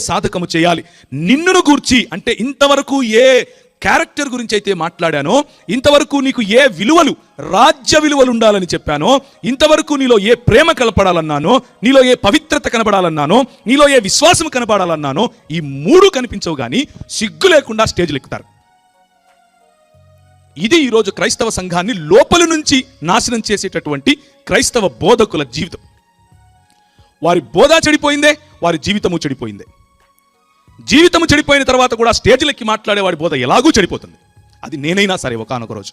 సాధకము చేయాలి. నిన్నును గూర్చి అంటే ఇంతవరకు ఏ క్యారెక్టర్ గురించి అయితే మాట్లాడానో, ఇంతవరకు నీకు ఏ విలువలు, రాజ్య విలువలు ఉండాలని చెప్పానో, ఇంతవరకు నీలో ఏ ప్రేమ కనపడాలన్నానో, నీలో ఏ పవిత్రత కనపడాలన్నానో, నీలో ఏ విశ్వాసం కనపడాలన్నానో, ఈ మూడు కనిపించవు కానీ సిగ్గు లేకుండా స్టేజ్లు ఎక్కుతారు. ఇది ఈరోజు క్రైస్తవ సంఘాన్ని లోపల నుంచి నాశనం చేసేటటువంటి క్రైస్తవ బోధకుల జీవితం. వారి బోధ చెడిపోయిందే, వారి జీవితము చెడిపోయిందే. జీవితము చెడిపోయిన తర్వాత కూడా స్టేజ్లెక్కి మాట్లాడే వాడి బోధ ఎలాగూ చెడిపోతుంది. అది నేనైనా సరే, ఒకానొక రోజు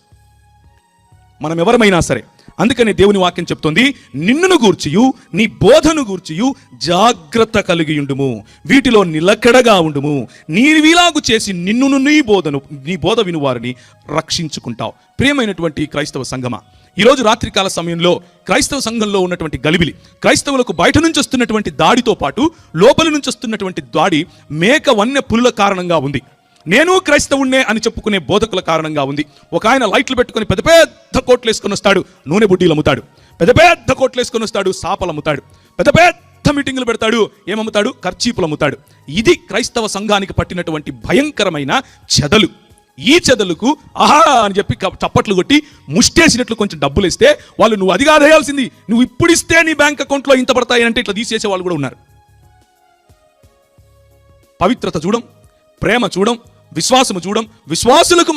మనం ఎవరమైనా సరే. అందుకని దేవుని వాక్యం చెప్తుంది, నిన్నును గూర్చియు నీ బోధను గూర్చియు జాగ్రత్త కలిగి ఉండుము, వీటిలో నిలకడగా ఉండుము, నీవిలాగు చేసి నిన్నును నీ బోధ విను వారిని రక్షించుకుంటావు. ప్రియమైనటువంటి క్రైస్తవ సంఘమా, ఈరోజు రాత్రికాల సమయంలో క్రైస్తవ సంఘంలో ఉన్నటువంటి గలిబిలి, క్రైస్తవులకు బయట నుంచి వస్తున్నటువంటి దాడితో పాటు లోపల నుంచి వస్తున్నటువంటి దాడి మేక వన్య పులుల కారణంగా ఉంది. నేను క్రైస్తవుణ్ణే అని చెప్పుకునే బోధకుల కారణంగా ఉంది. ఒక ఆయన లైట్లు పెట్టుకుని పెద్ద పెద్ద కోట్లు వేసుకొని వస్తాడు, నూనె బుడ్డీలు అమ్ముతాడు. పెద్ద పెద్ద కోట్లు వేసుకొని వస్తాడు, సాపలు అమ్ముతాడు. పెద్ద పెద్ద మీటింగులు పెడతాడు, ఏమమ్ముతాడు? కర్చీపులు అమ్ముతాడు. ఇది క్రైస్తవ సంఘానికి పట్టినటువంటి భయంకరమైన చెదలు. ఈ చెదలకు ఆహా అని చెప్పి చప్పట్లు కొట్టి ముష్టేసినట్లు కొంచెం డబ్బులు ఇస్తే వాళ్ళు, నువ్వు అది కాదేయాల్సింది, నువ్వు ఇప్పుడు ఇస్తే నీ బ్యాంక్ అకౌంట్లో ఇంత పడతాయి అంటే ఇట్లా తీసేసే వాళ్ళు కూడా ఉన్నారు. పవిత్రత చూడం, ప్రేమ చూడం, విశ్వాసము చూడం, విశ్వాసులకు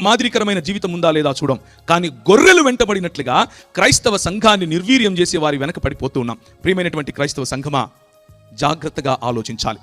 మాదిరికరమైన జీవితం ఉందా లేదా చూడం. కానీ గొర్రెలు వెంటబడినట్లుగా క్రైస్తవ సంఘాన్ని నిర్వీర్యం చేసి వారి వెనక పడిపోతూ ఉన్నాం. ప్రియమైనటువంటి క్రైస్తవ సంఘమా, జాగ్రత్తగా ఆలోచించాలి.